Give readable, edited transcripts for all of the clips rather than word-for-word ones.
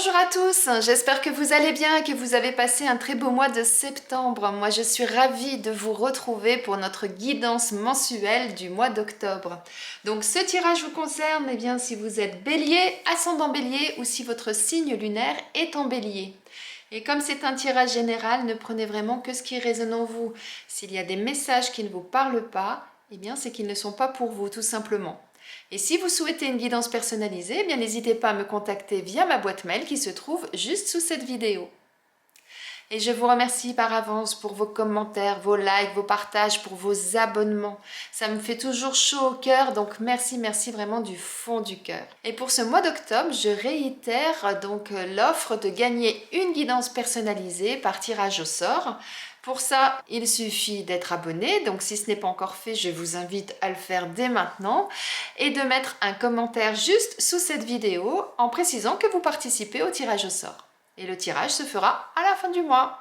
Bonjour à tous, j'espère que vous allez bien et que vous avez passé un très beau mois de septembre. Moi je suis ravie de vous retrouver pour notre guidance mensuelle du mois d'octobre. Donc ce tirage vous concerne si vous êtes bélier, ascendant bélier ou si votre signe lunaire est en bélier. Et comme c'est un tirage général, ne prenez vraiment que ce qui résonne en vous. S'il y a des messages qui ne vous parlent pas, c'est qu'ils ne sont pas pour vous tout simplement. Et si vous souhaitez une guidance personnalisée, n'hésitez pas à me contacter via ma boîte mail qui se trouve juste sous cette vidéo. Et je vous remercie par avance pour vos commentaires, vos likes, vos partages, pour vos abonnements. Ça me fait toujours chaud au cœur, donc merci vraiment du fond du cœur. Et pour ce mois d'octobre, je réitère donc l'offre de gagner une guidance personnalisée par tirage au sort. Pour ça, il suffit d'être abonné, donc si ce n'est pas encore fait, je vous invite à le faire dès maintenant et de mettre un commentaire juste sous cette vidéo en précisant que vous participez au tirage au sort. Et le tirage se fera à la fin du mois.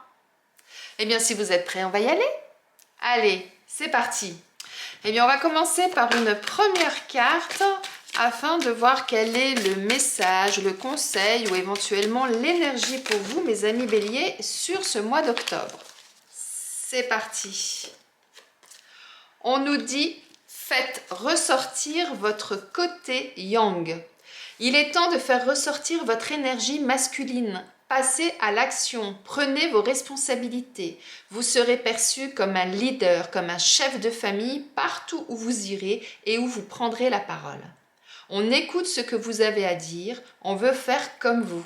Si vous êtes prêts, on va y aller? Allez, c'est parti! On va commencer par une première carte afin de voir quel est le message, le conseil ou éventuellement l'énergie pour vous, mes amis béliers, sur ce mois d'octobre. C'est parti! On nous dit « Faites ressortir votre côté yang ». Il est temps de faire ressortir votre énergie masculine. Passez à l'action, prenez vos responsabilités. Vous serez perçu comme un leader, comme un chef de famille partout où vous irez et où vous prendrez la parole. On écoute ce que vous avez à dire, on veut faire comme vous.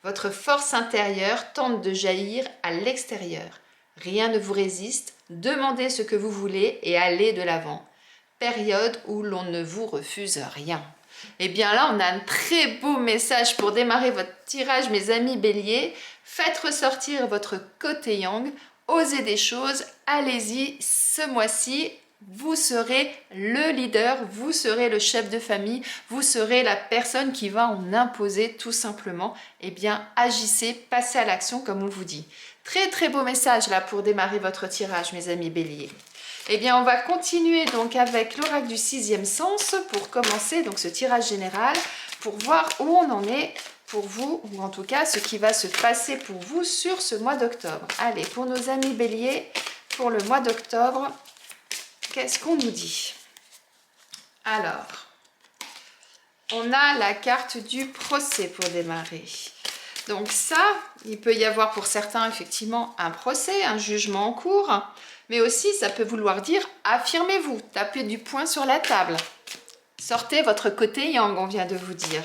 Votre force intérieure tente de jaillir à l'extérieur. Rien ne vous résiste, demandez ce que vous voulez et allez de l'avant. Période où l'on ne vous refuse rien. Là, on a un très beau message pour démarrer votre tirage, mes amis béliers. Faites ressortir votre côté yang, osez des choses, allez-y, ce mois-ci, vous serez le leader, vous serez le chef de famille, vous serez la personne qui va en imposer tout simplement. Agissez, passez à l'action comme on vous dit. Très beau message là pour démarrer votre tirage, mes amis béliers. On va continuer donc avec l'oracle du sixième sens pour commencer donc ce tirage général pour voir où on en est pour vous ou en tout cas ce qui va se passer pour vous sur ce mois d'octobre. Allez, pour nos amis béliers, pour le mois d'octobre, qu'est-ce qu'on nous dit? Alors, on a la carte du procès pour démarrer. Donc ça, il peut y avoir pour certains effectivement un procès, un jugement en cours. Mais aussi, ça peut vouloir dire affirmez-vous, tapez du poing sur la table. Sortez votre côté yang, on vient de vous dire.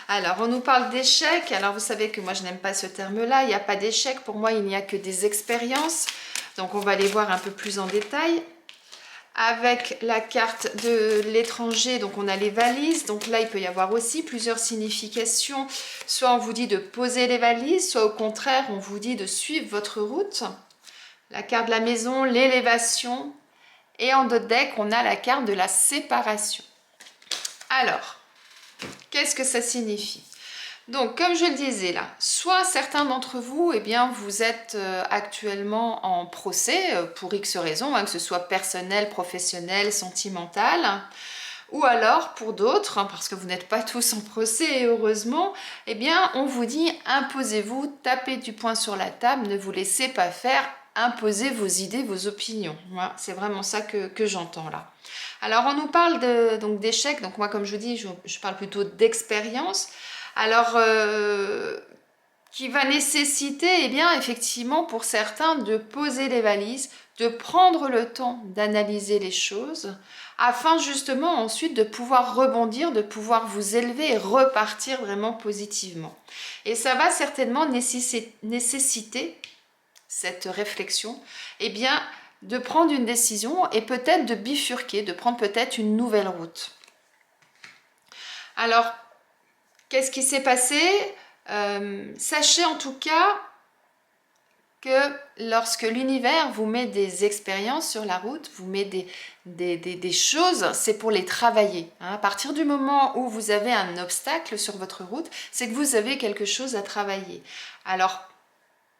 Alors, on nous parle d'échec. Alors, vous savez que moi, je n'aime pas ce terme-là. Il n'y a pas d'échec. Pour moi, il n'y a que des expériences. Donc, on va les voir un peu plus en détail. Avec la carte de l'étranger, donc on a les valises. Donc là, il peut y avoir aussi plusieurs significations. Soit on vous dit de poser les valises, soit au contraire, on vous dit de suivre votre route. La carte de la maison, l'élévation. Et en d'autres decks, on a la carte de la séparation. Alors, qu'est-ce que ça signifie? Donc, comme je le disais là, soit certains d'entre vous, vous êtes actuellement en procès pour X raisons, que ce soit personnel, professionnel, sentimental. Ou alors, pour d'autres, parce que vous n'êtes pas tous en procès, et heureusement, on vous dit imposez-vous, tapez du poing sur la table, ne vous laissez pas faire. Imposez vos idées, vos opinions. Voilà, c'est vraiment ça que j'entends là. Alors, on nous parle d'échecs. Donc, moi, comme je vous dis, je parle plutôt d'expérience. Alors, qui va nécessiter, effectivement, pour certains, de poser les valises, de prendre le temps d'analyser les choses, afin justement ensuite de pouvoir rebondir, de pouvoir vous élever et repartir vraiment positivement. Et ça va certainement nécessiter cette réflexion, de prendre une décision et peut-être de bifurquer, de prendre peut-être une nouvelle route. Alors, qu'est-ce qui s'est passé? Sachez en tout cas que lorsque l'univers vous met des expériences sur la route, vous met des choses, c'est pour les travailler. À partir du moment où vous avez un obstacle sur votre route, c'est que vous avez quelque chose à travailler. Alors,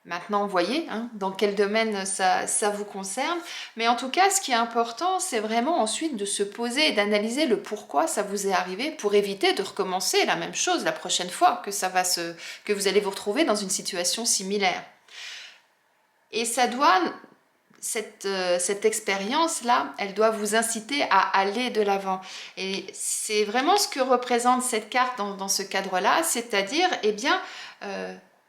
Maintenant, vous voyez hein, dans quel domaine ça vous concerne. Mais en tout cas, ce qui est important, c'est vraiment ensuite de se poser et d'analyser le pourquoi ça vous est arrivé pour éviter de recommencer la même chose la prochaine fois que vous allez vous retrouver dans une situation similaire. Et ça doit, cette expérience-là, elle doit vous inciter à aller de l'avant. Et c'est vraiment ce que représente cette carte dans ce cadre-là, c'est-à-dire, eh bien,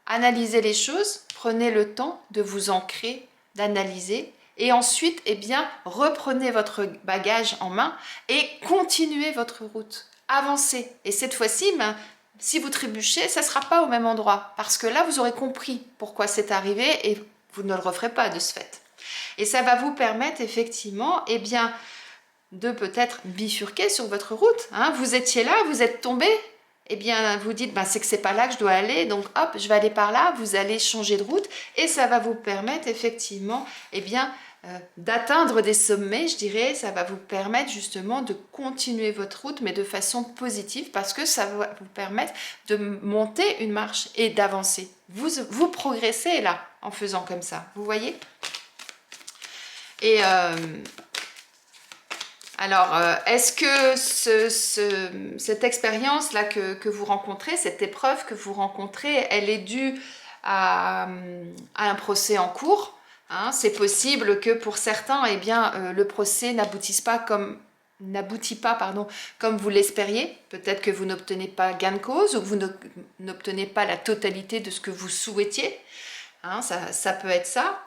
analysez les choses, prenez le temps de vous ancrer, d'analyser, et ensuite, eh bien, reprenez votre bagage en main et continuez votre route. Avancez. Et cette fois-ci, ben, si vous trébuchez, ça ne sera pas au même endroit, parce que là, vous aurez compris pourquoi c'est arrivé et vous ne le referez pas de ce fait. Et ça va vous permettre effectivement, eh bien, de peut-être bifurquer sur votre route. Hein. Vous étiez là, vous êtes tombé, eh bien, vous dites, ben, c'est que c'est pas là que je dois aller, donc hop, je vais aller par là, vous allez changer de route, et ça va vous permettre effectivement, eh bien, d'atteindre des sommets, je dirais, ça va vous permettre justement de continuer votre route, mais de façon positive, parce que ça va vous permettre de monter une marche et d'avancer. Vous progressez là, en faisant comme ça, vous voyez ? Et alors, est-ce que cette expérience-là que vous rencontrez, cette épreuve que vous rencontrez, elle est due à un procès en cours? Hein, c'est possible que pour certains, eh bien, le procès n'aboutit pas comme vous l'espériez. Peut-être que vous n'obtenez pas gain de cause ou que vous n'obtenez pas la totalité de ce que vous souhaitiez. Hein, ça peut être ça.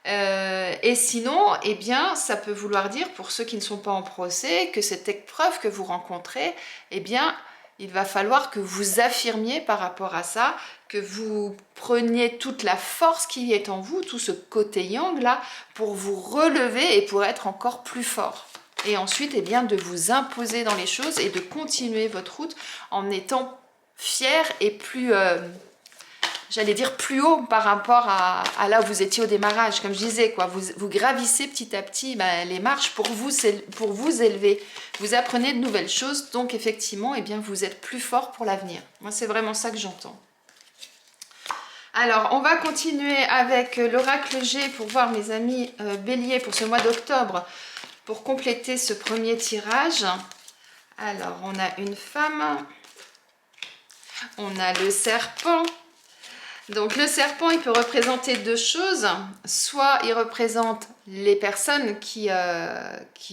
Et sinon, eh bien, ça peut vouloir dire, pour ceux qui ne sont pas en procès, que cette épreuve que vous rencontrez, eh bien, il va falloir que vous affirmiez par rapport à ça, que vous preniez toute la force qui est en vous, tout ce côté yang là, pour vous relever et pour être encore plus fort. Et ensuite, eh bien, de vous imposer dans les choses et de continuer votre route en étant fier et plus... j'allais dire plus haut par rapport à là où vous étiez au démarrage, comme je disais, quoi. Vous gravissez petit à petit les marches pour vous élever. Vous apprenez de nouvelles choses, donc effectivement, eh bien, vous êtes plus fort pour l'avenir. Moi, c'est vraiment ça que j'entends. Alors, on va continuer avec l'oracle G pour voir mes amis béliers pour ce mois d'octobre, pour compléter ce premier tirage. Alors, on a une femme, on a le serpent. Donc le serpent, il peut représenter deux choses. Soit il représente les personnes qui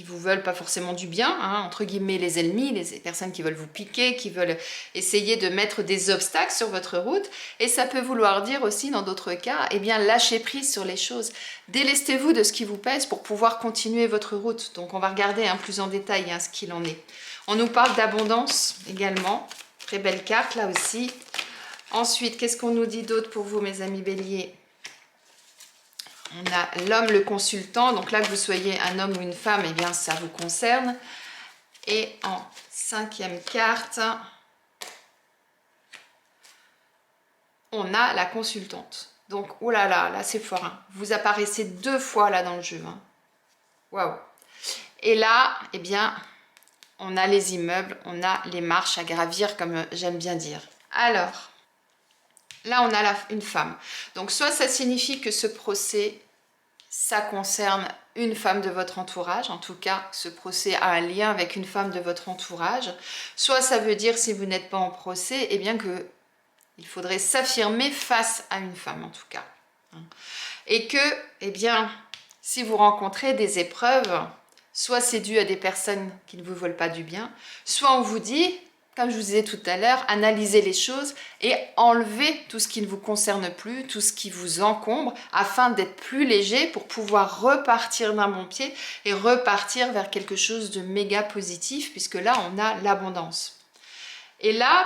vous veulent pas forcément du bien, hein, entre guillemets les ennemis, les personnes qui veulent vous piquer, qui veulent essayer de mettre des obstacles sur votre route. Et ça peut vouloir dire aussi, dans d'autres cas, eh bien lâchez prise sur les choses. Délestez-vous de ce qui vous pèse pour pouvoir continuer votre route. Donc on va regarder plus en détail ce qu'il en est. On nous parle d'abondance également. Très belle carte là aussi. Ensuite, qu'est-ce qu'on nous dit d'autre pour vous, mes amis béliers? On a l'homme, le consultant. Donc là, que vous soyez un homme ou une femme, eh bien, ça vous concerne. Et en cinquième carte, on a la consultante. Donc, oh là là, là c'est fort. Hein. Vous apparaissez deux fois là dans le jeu. Hein. Waouh! Et là, eh bien, on a les immeubles, on a les marches à gravir, comme j'aime bien dire. Alors... là, on a une femme. Donc, soit ça signifie que ce procès, ça concerne une femme de votre entourage. En tout cas, ce procès a un lien avec une femme de votre entourage. Soit ça veut dire, si vous n'êtes pas en procès, eh bien qu'il faudrait s'affirmer face à une femme, en tout cas. Et que, eh bien, si vous rencontrez des épreuves, soit c'est dû à des personnes qui ne vous veulent pas du bien, soit on vous dit... comme je vous disais tout à l'heure, analysez les choses et enlevez tout ce qui ne vous concerne plus, tout ce qui vous encombre, afin d'être plus léger pour pouvoir repartir d'un bon pied et repartir vers quelque chose de méga positif, puisque là, on a l'abondance. Et là,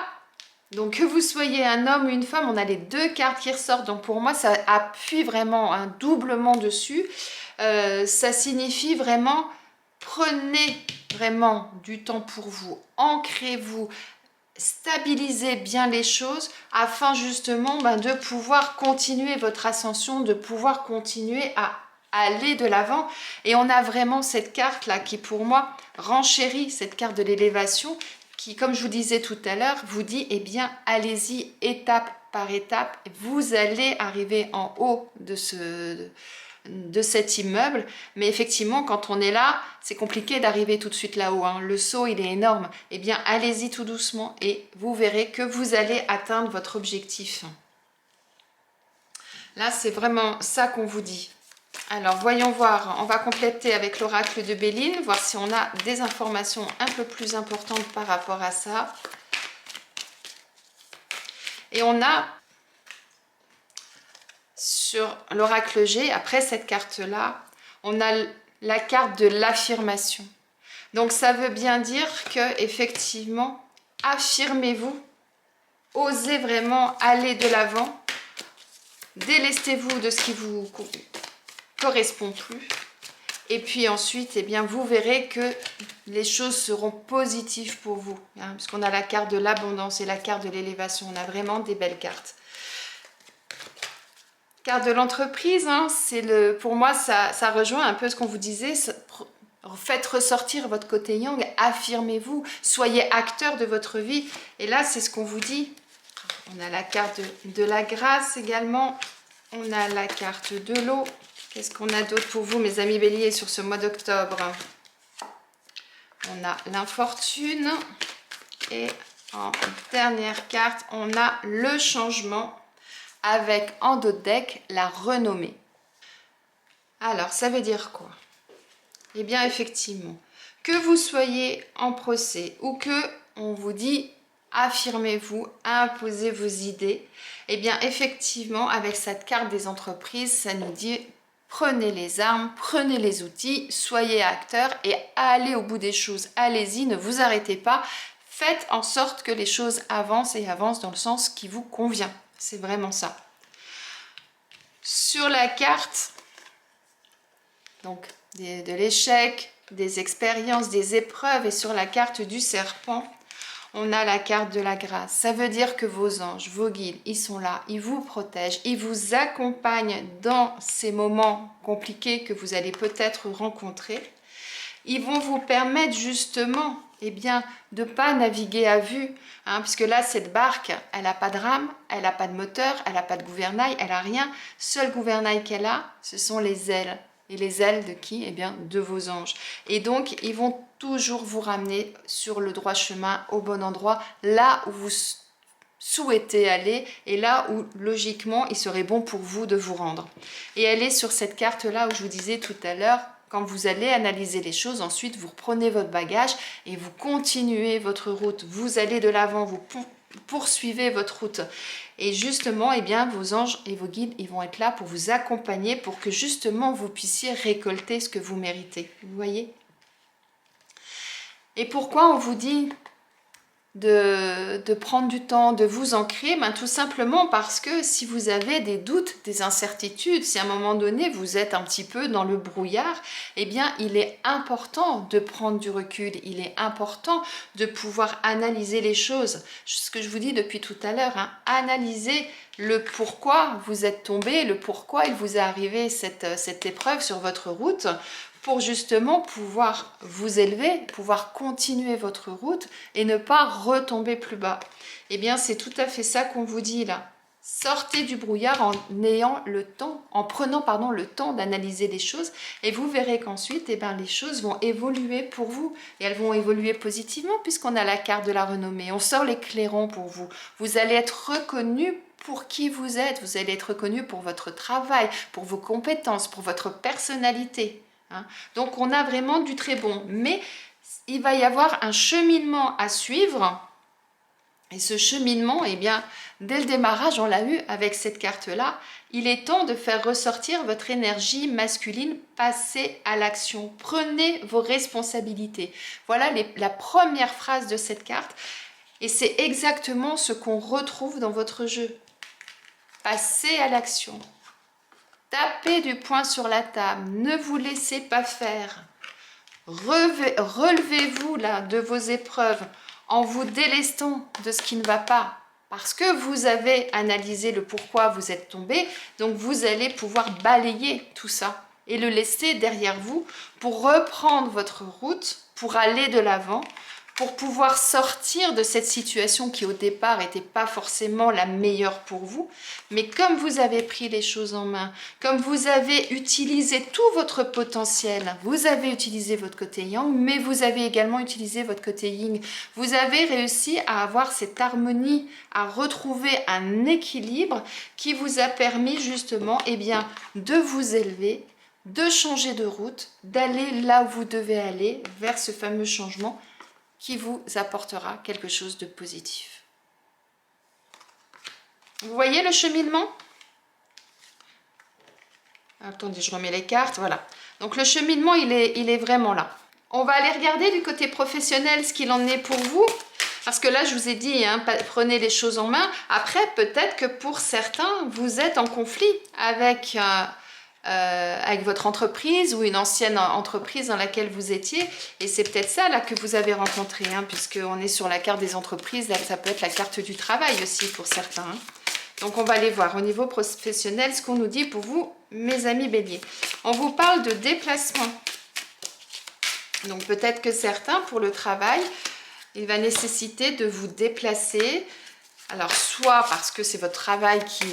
donc que vous soyez un homme ou une femme, on a les deux cartes qui ressortent. Donc pour moi, ça appuie vraiment un doublement dessus. Ça signifie vraiment... prenez vraiment du temps pour vous, ancrez-vous, stabilisez bien les choses afin justement de pouvoir continuer votre ascension, de pouvoir continuer à aller de l'avant. Et on a vraiment cette carte là qui pour moi renchérit cette carte de l'élévation qui, comme je vous disais tout à l'heure, vous dit eh bien allez-y étape par étape, vous allez arriver en haut de cet immeuble. Mais effectivement, quand on est là, c'est compliqué d'arriver tout de suite là-haut, hein. Le saut, il est énorme. Eh bien, allez-y tout doucement et vous verrez que vous allez atteindre votre objectif. Là, c'est vraiment ça qu'on vous dit. Alors, voyons voir. On va compléter avec l'oracle de Béline, voir si on a des informations un peu plus importantes par rapport à ça. Et on a sur l'oracle G, après cette carte-là, on a la carte de l'affirmation. Donc, ça veut bien dire que effectivement, affirmez-vous, osez vraiment aller de l'avant, délestez-vous de ce qui vous correspond plus. Et puis ensuite, eh bien, vous verrez que les choses seront positives pour vous. Hein, puisqu'on a la carte de l'abondance et la carte de l'élévation. On a vraiment des belles cartes. Carte de l'entreprise, hein, pour moi, ça rejoint un peu ce qu'on vous disait. Faites ressortir votre côté yang, affirmez-vous, soyez acteur de votre vie. Et là, c'est ce qu'on vous dit. On a la carte de la grâce également. On a la carte de l'eau. Qu'est-ce qu'on a d'autre pour vous, mes amis béliers, sur ce mois d'octobre? On a l'infortune. Et en dernière carte, on a le changement avec en dos de deck la renommée. Alors, ça veut dire quoi? Eh bien, effectivement, que vous soyez en procès ou que on vous dit affirmez-vous, imposez vos idées, eh bien, effectivement, avec cette carte des entreprises, ça nous dit prenez les armes, prenez les outils, soyez acteurs et allez au bout des choses. Allez-y, ne vous arrêtez pas. Faites en sorte que les choses avancent et avancent dans le sens qui vous convient. C'est vraiment ça. Sur la carte, donc, de l'échec, des expériences, des épreuves, et sur la carte du serpent, on a la carte de la grâce. Ça veut dire que vos anges, vos guides, ils sont là, ils vous protègent, ils vous accompagnent dans ces moments compliqués que vous allez peut-être rencontrer. Ils vont vous permettre justement, eh bien, de ne pas naviguer à vue, hein, puisque là, cette barque, elle n'a pas de rame, elle n'a pas de moteur, elle n'a pas de gouvernail, elle n'a rien. Seul gouvernail qu'elle a, ce sont les ailes. Et les ailes de qui? Eh bien, de vos anges. Et donc, ils vont toujours vous ramener sur le droit chemin, au bon endroit, là où vous souhaitez aller et là où, logiquement, il serait bon pour vous de vous rendre. Et elle est sur cette carte-là où je vous disais tout à l'heure, quand vous allez analyser les choses, ensuite, vous reprenez votre bagage et vous continuez votre route. Vous allez de l'avant, vous poursuivez votre route. Et justement, eh bien, vos anges et vos guides, ils vont être là pour vous accompagner, pour que justement vous puissiez récolter ce que vous méritez. Vous voyez? Et pourquoi on vous dit de prendre du temps, de vous ancrer? Ben, tout simplement parce que si vous avez des doutes, des incertitudes, si à un moment donné vous êtes un petit peu dans le brouillard, eh bien il est important de prendre du recul, il est important de pouvoir analyser les choses. Ce que je vous dis depuis tout à l'heure, hein, analyser le pourquoi vous êtes tombé, le pourquoi il vous est arrivé cette épreuve sur votre route, pour justement pouvoir vous élever, pouvoir continuer votre route et ne pas retomber plus bas. Eh bien, c'est tout à fait ça qu'on vous dit là. Sortez du brouillard en ayant le temps, en prenant le temps d'analyser les choses, et vous verrez qu'ensuite, eh bien, les choses vont évoluer pour vous, et elles vont évoluer positivement puisqu'on a la carte de la renommée. On sort les clairons pour vous. Vous allez être reconnu pour qui vous êtes. Vous allez être reconnu pour votre travail, pour vos compétences, pour votre personnalité. Hein. Donc on a vraiment du très bon, mais il va y avoir un cheminement à suivre, et ce cheminement, eh bien, dès le démarrage, on l'a eu avec cette carte-là, il est temps de faire ressortir votre énergie masculine, passez à l'action, prenez vos responsabilités. Voilà la première phrase de cette carte, et c'est exactement ce qu'on retrouve dans votre jeu. Passez à l'action. Tapez du poing sur la table, ne vous laissez pas faire. Relevez-vous là de vos épreuves en vous délestant de ce qui ne va pas. Parce que vous avez analysé le pourquoi vous êtes tombé, donc vous allez pouvoir balayer tout ça et le laisser derrière vous pour reprendre votre route, pour aller de l'avant, pour pouvoir sortir de cette situation qui au départ n'était pas forcément la meilleure pour vous. Mais comme vous avez pris les choses en main, comme vous avez utilisé tout votre potentiel, vous avez utilisé votre côté yang, mais vous avez également utilisé votre côté yin. Vous avez réussi à avoir cette harmonie, à retrouver un équilibre qui vous a permis justement de vous élever, de changer de route, d'aller là où vous devez aller, vers ce fameux changement qui vous apportera quelque chose de positif. Vous voyez le cheminement? Attendez, je remets les cartes, voilà. Donc le cheminement, il est vraiment là. On va aller regarder du côté professionnel ce qu'il en est pour vous. Parce que là, je vous ai dit, hein, prenez les choses en main. Après, peut-être que pour certains, vous êtes en conflit avec votre entreprise ou une ancienne entreprise dans laquelle vous étiez. Et c'est peut-être ça là que vous avez rencontré, hein, puisqu'on est sur la carte des entreprises. Là, ça peut être la carte du travail aussi pour certains. Hein. Donc, on va aller voir au niveau professionnel ce qu'on nous dit pour vous, mes amis béliers. On vous parle de déplacement. Donc, peut-être que certains, pour le travail, il va nécessiter de vous déplacer. Alors, soit parce que c'est votre travail qui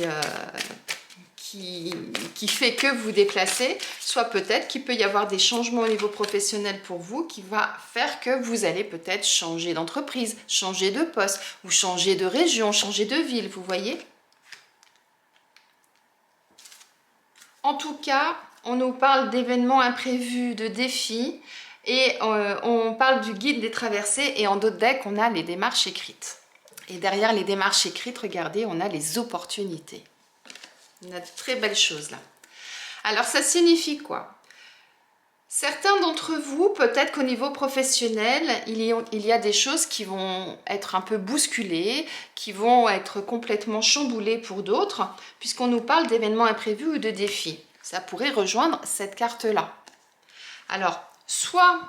fait que vous déplacez, soit peut-être qu'il peut y avoir des changements au niveau professionnel pour vous qui va faire que vous allez peut-être changer d'entreprise, changer de poste, ou changer de région, changer de ville, vous voyez? En tout cas, on nous parle d'événements imprévus, de défis, et on parle du guide des traversées, et en d'autres decks, on a les démarches écrites. Et derrière les démarches écrites, regardez, on a les opportunités. On a de très belles choses là. Alors, ça signifie quoi? Certains d'entre vous, peut-être qu'au niveau professionnel, il y a des choses qui vont être un peu bousculées, qui vont être complètement chamboulées pour d'autres, puisqu'on nous parle d'événements imprévus ou de défis. Ça pourrait rejoindre cette carte-là. Alors, soit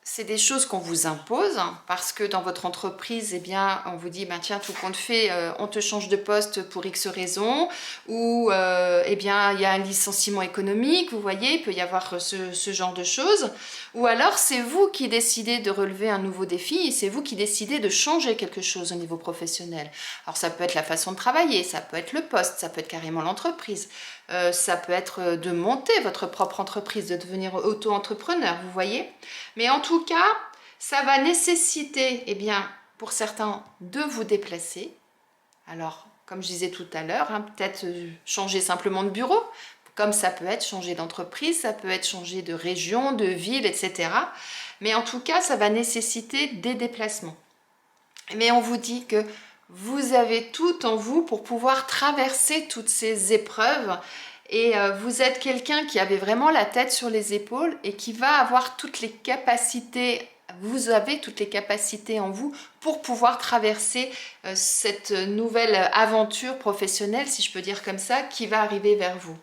c'est des choses qu'on vous impose, parce que dans votre entreprise, eh bien, on vous dit, ben, tiens, tout compte fait, on te change de poste pour X raisons, ou eh bien, il y a un licenciement économique, vous voyez, il peut y avoir ce genre de choses, ou alors c'est vous qui décidez de relever un nouveau défi, et c'est vous qui décidez de changer quelque chose au niveau professionnel. Alors ça peut être la façon de travailler, ça peut être le poste, ça peut être carrément l'entreprise, ça peut être de monter votre propre entreprise, de devenir auto-entrepreneur, vous voyez. Mais en tout cas, ça va nécessiter, eh bien, pour certains, de vous déplacer. Alors, comme je disais tout à l'heure, hein, peut-être changer simplement de bureau, comme ça peut être changer d'entreprise, ça peut être changer de région, de ville, etc. Mais en tout cas, ça va nécessiter des déplacements. Mais on vous dit que vous avez tout en vous pour pouvoir traverser toutes ces épreuves et vous êtes quelqu'un qui avait vraiment la tête sur les épaules et qui va avoir toutes les capacités, vous avez toutes les capacités en vous pour pouvoir traverser cette nouvelle aventure professionnelle, si je peux dire comme ça, qui va arriver vers vous.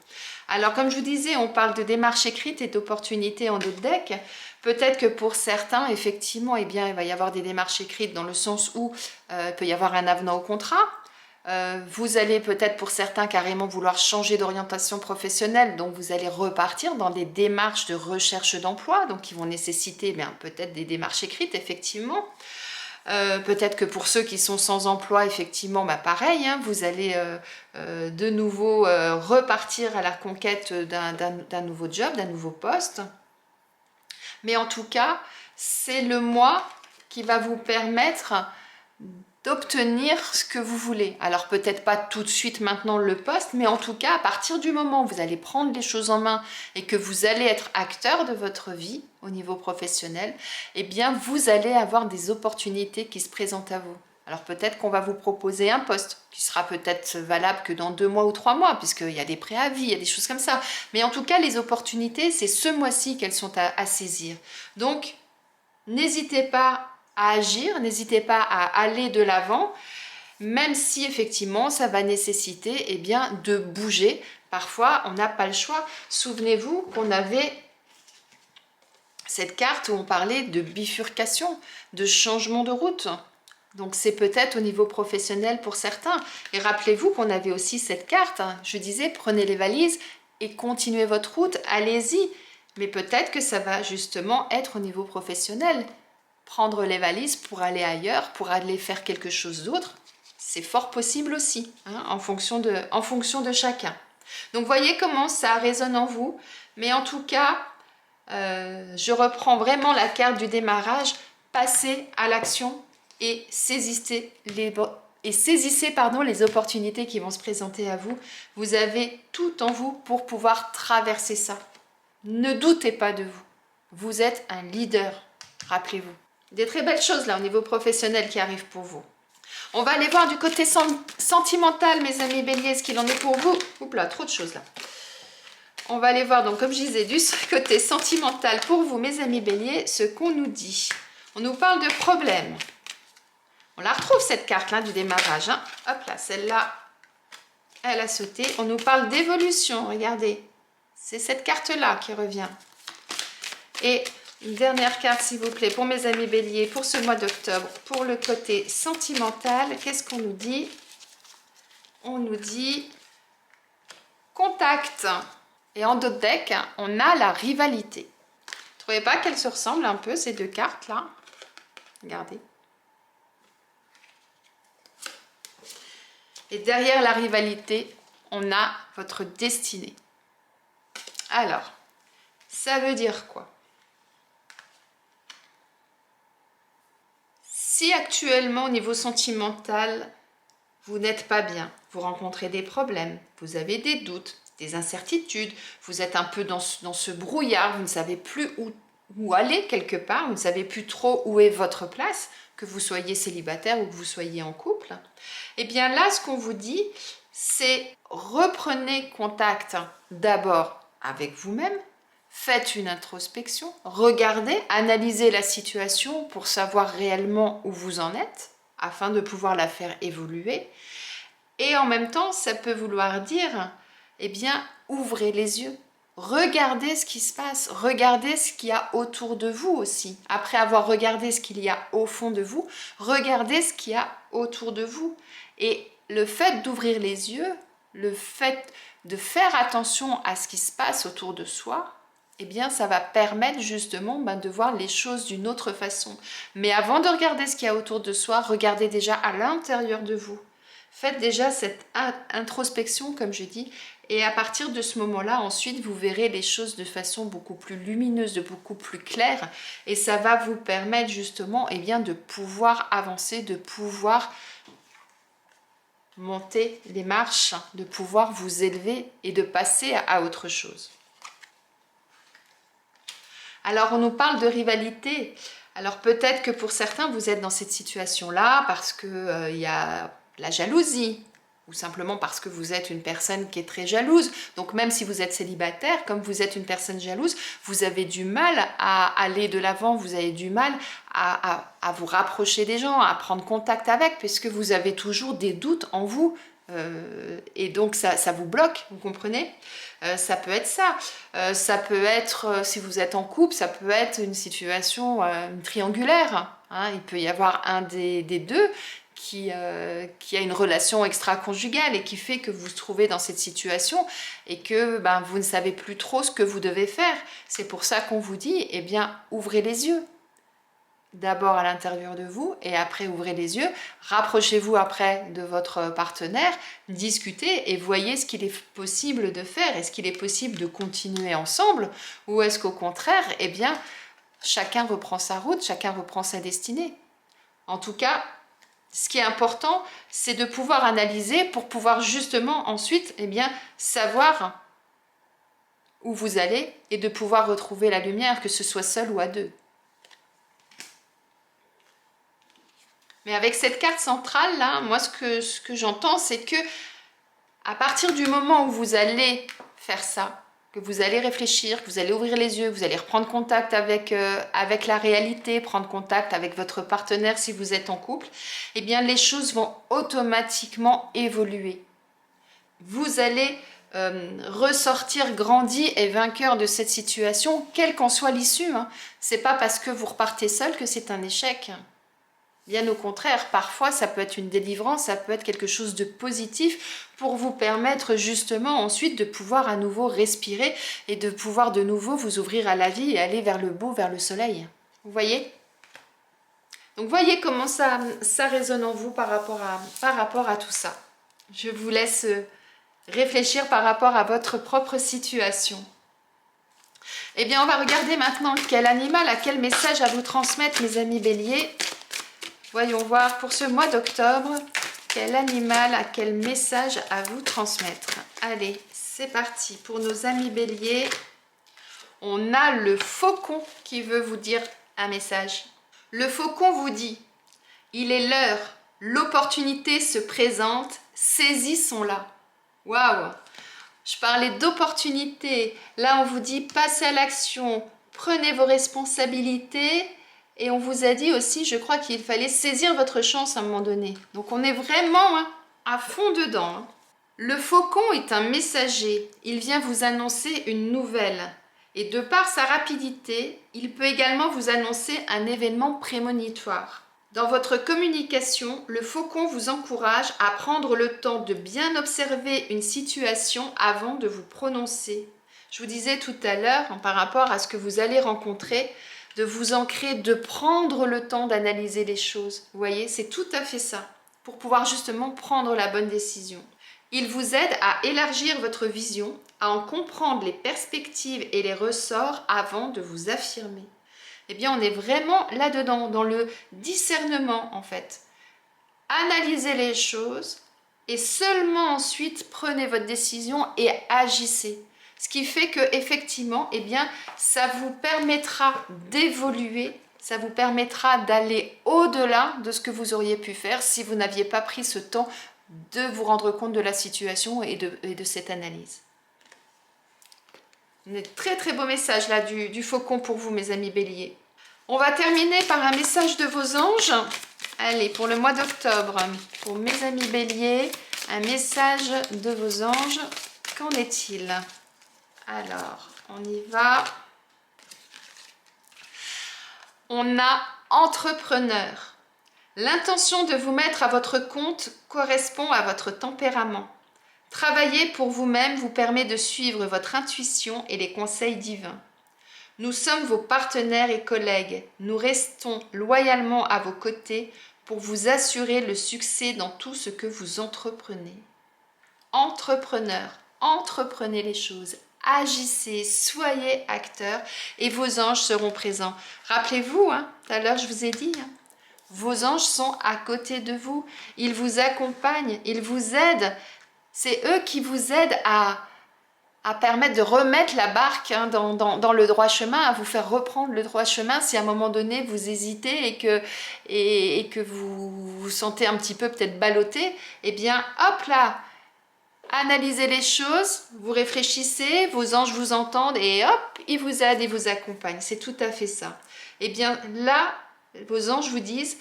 Alors comme je vous disais, on parle de démarche écrite et d'opportunités en d'autres decks. Peut-être que pour certains, effectivement, eh bien, il va y avoir des démarches écrites dans le sens où il peut y avoir un avenant au contrat. Vous allez peut-être pour certains carrément vouloir changer d'orientation professionnelle, donc vous allez repartir dans des démarches de recherche d'emploi, donc qui vont nécessiter peut-être des démarches écrites, effectivement. Peut-être que pour ceux qui sont sans emploi, effectivement, pareil, hein, vous allez de nouveau repartir à la conquête d'un nouveau job, d'un nouveau poste. Mais en tout cas, c'est le mois qui va vous permettre d'obtenir ce que vous voulez. Alors peut-être pas tout de suite maintenant le poste, mais en tout cas, à partir du moment où vous allez prendre les choses en main et que vous allez être acteur de votre vie au niveau professionnel, eh bien vous allez avoir des opportunités qui se présentent à vous. Alors peut-être qu'on va vous proposer un poste qui sera peut-être valable que dans 2 mois ou 3 mois, puisqu'il y a des préavis, il y a des choses comme ça. Mais en tout cas, les opportunités, c'est ce mois-ci qu'elles sont à saisir. Donc, n'hésitez pas à agir, n'hésitez pas à aller de l'avant, même si effectivement, ça va nécessiter de bouger. Parfois, on n'a pas le choix. Souvenez-vous qu'on avait cette carte où on parlait de bifurcation, de changement de route. Donc c'est peut-être au niveau professionnel pour certains. Et rappelez-vous qu'on avait aussi cette carte. Je disais, prenez les valises et continuez votre route, allez-y. Mais peut-être que ça va justement être au niveau professionnel. prendre les valises pour aller ailleurs, pour aller faire quelque chose d'autre. C'est fort possible aussi, hein, en fonction de chacun. Donc voyez comment ça résonne en vous. Mais en tout cas, je reprends vraiment la carte du démarrage. Passez à l'action et saisissez les opportunités qui vont se présenter à vous. Vous avez tout en vous pour pouvoir traverser ça. Ne doutez pas de vous. Vous êtes un leader, rappelez-vous. Des très belles choses là au niveau professionnel qui arrivent pour vous. On va aller voir du côté sentimental, mes amis béliers, ce qu'il en est pour vous. Oups là, trop de choses là. On va aller voir, donc comme je disais, du côté sentimental pour vous, mes amis béliers, ce qu'on nous dit. On nous parle de problèmes. On la retrouve cette carte-là du démarrage. Hein. Hop là, celle-là, elle a sauté. On nous parle d'évolution, regardez. C'est cette carte-là qui revient. Et une dernière carte, s'il vous plaît, pour mes amis béliers, pour ce mois d'octobre, pour le côté sentimental. Qu'est-ce qu'on nous dit? On nous dit contact. Et en d'autres decks, on a la rivalité. Vous ne trouvez pas qu'elles se ressemblent un peu, ces deux cartes-là? Regardez. Et derrière la rivalité, on a votre destinée. Alors, ça veut dire quoi? Si actuellement, au niveau sentimental, vous n'êtes pas bien, vous rencontrez des problèmes, vous avez des doutes, des incertitudes, vous êtes un peu dans ce brouillard, vous ne savez plus où aller quelque part, vous ne savez plus trop où est votre place, que vous soyez célibataire ou que vous soyez en couple, eh bien là, ce qu'on vous dit, c'est reprenez contact d'abord avec vous-même, faites une introspection, regardez, analysez la situation pour savoir réellement où vous en êtes, afin de pouvoir la faire évoluer. Et en même temps, ça peut vouloir dire, eh bien, ouvrez les yeux. Regardez ce qui se passe, regardez ce qu'il y a autour de vous aussi. Après avoir regardé ce qu'il y a au fond de vous, regardez ce qu'il y a autour de vous. Et le fait d'ouvrir les yeux, le fait de faire attention à ce qui se passe autour de soi, eh bien ça va permettre justement de voir les choses d'une autre façon. Mais avant de regarder ce qu'il y a autour de soi, regardez déjà à l'intérieur de vous. Faites déjà cette introspection, comme je dis, et à partir de ce moment-là, ensuite, vous verrez les choses de façon beaucoup plus lumineuse, de beaucoup plus claire, et ça va vous permettre justement de pouvoir avancer, de pouvoir monter les marches, de pouvoir vous élever et de passer à autre chose. Alors, on nous parle de rivalité. Alors, peut-être que pour certains, vous êtes dans cette situation-là parce qu'il y a la jalousie, ou simplement parce que vous êtes une personne qui est très jalouse. Donc même si vous êtes célibataire, comme vous êtes une personne jalouse, vous avez du mal à aller de l'avant, vous avez du mal à vous rapprocher des gens, à prendre contact avec, puisque vous avez toujours des doutes en vous. Et donc ça vous bloque, vous comprenez? Ça peut être ça. Ça peut être, si vous êtes en couple, ça peut être une situation triangulaire. Hein. Il peut y avoir un des deux qui a une relation extra-conjugale et qui fait que vous vous trouvez dans cette situation et que vous ne savez plus trop ce que vous devez faire. C'est pour ça qu'on vous dit, eh bien, ouvrez les yeux. D'abord à l'intérieur de vous et après ouvrez les yeux. Rapprochez-vous après de votre partenaire, discutez et voyez ce qu'il est possible de faire. Est-ce qu'il est possible de continuer ensemble ou est-ce qu'au contraire, eh bien, chacun reprend sa route, chacun reprend sa destinée. En tout cas, ce qui est important, c'est de pouvoir analyser pour pouvoir justement ensuite savoir où vous allez et de pouvoir retrouver la lumière, que ce soit seul ou à deux. Mais avec cette carte centrale là, moi ce que j'entends, c'est que à partir du moment où vous allez faire ça, que vous allez réfléchir, que vous allez ouvrir les yeux, que vous allez reprendre contact avec la réalité, prendre contact avec votre partenaire si vous êtes en couple, eh bien les choses vont automatiquement évoluer. Vous allez ressortir grandi et vainqueur de cette situation, quelle qu'en soit l'issue. Hein. C'est pas parce que vous repartez seul que c'est un échec. Bien au contraire, parfois ça peut être une délivrance, ça peut être quelque chose de positif pour vous permettre justement ensuite de pouvoir à nouveau respirer et de pouvoir de nouveau vous ouvrir à la vie et aller vers le beau, vers le soleil. Vous voyez? Donc voyez comment ça résonne en vous par rapport à tout ça. Je vous laisse réfléchir par rapport à votre propre situation. Eh bien, on va regarder maintenant quel animal a quel message à vous transmettre, mes amis béliers. Voyons voir pour ce mois d'octobre, quel animal a quel message à vous transmettre. Allez, c'est parti. Pour nos amis béliers, on a le faucon qui veut vous dire un message. Le faucon vous dit, il est l'heure, l'opportunité se présente, saisissons-la. Waouh! Je parlais d'opportunité. Là, on vous dit, passez à l'action, prenez vos responsabilités. Et on vous a dit aussi, je crois qu'il fallait saisir votre chance à un moment donné. Donc, on est vraiment à fond dedans. Le faucon est un messager. Il vient vous annoncer une nouvelle. Et de par sa rapidité, il peut également vous annoncer un événement prémonitoire. Dans votre communication, le faucon vous encourage à prendre le temps de bien observer une situation avant de vous prononcer. Je vous disais tout à l'heure, par rapport à ce que vous allez rencontrer, de vous ancrer, de prendre le temps d'analyser les choses. Vous voyez, c'est tout à fait ça, pour pouvoir justement prendre la bonne décision. Il vous aide à élargir votre vision, à en comprendre les perspectives et les ressorts avant de vous affirmer. Eh bien, on est vraiment là-dedans, dans le discernement en fait. Analysez les choses et seulement ensuite prenez votre décision et agissez. Ce qui fait que effectivement, eh bien, ça vous permettra d'évoluer, ça vous permettra d'aller au-delà de ce que vous auriez pu faire si vous n'aviez pas pris ce temps de vous rendre compte de la situation et de cette analyse. Un très très beau message là du faucon pour vous, mes amis béliers. On va terminer par un message de vos anges. Allez, pour le mois d'octobre, pour mes amis béliers, un message de vos anges. Qu'en est-il? Alors, on y va. On a entrepreneur. L'intention de vous mettre à votre compte correspond à votre tempérament. Travailler pour vous-même vous permet de suivre votre intuition et les conseils divins. Nous sommes vos partenaires et collègues. Nous restons loyalement à vos côtés pour vous assurer le succès dans tout ce que vous entreprenez. Entrepreneur, entreprenez les choses. Agissez, soyez acteurs et vos anges seront présents. Rappelez-vous, tout à l'heure je vous ai dit, vos anges sont à côté de vous. Ils vous accompagnent, ils vous aident. C'est eux qui vous aident à permettre de remettre la barque dans le droit chemin, à vous faire reprendre le droit chemin si à un moment donné vous hésitez et que vous vous sentez un petit peu peut-être ballotté. Eh bien, hop là, analysez les choses, vous réfléchissez, vos anges vous entendent et hop, ils vous aident et vous accompagnent. C'est tout à fait ça. Eh bien là, vos anges vous disent,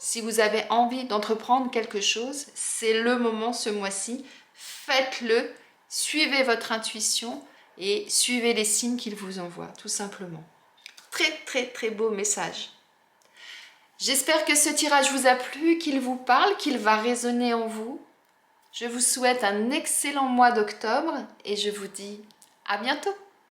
si vous avez envie d'entreprendre quelque chose, c'est le moment ce mois-ci, faites-le, suivez votre intuition et suivez les signes qu'ils vous envoient, tout simplement. Très très très beau message. J'espère que ce tirage vous a plu, qu'il vous parle, qu'il va résonner en vous. Je vous souhaite un excellent mois d'octobre et je vous dis à bientôt.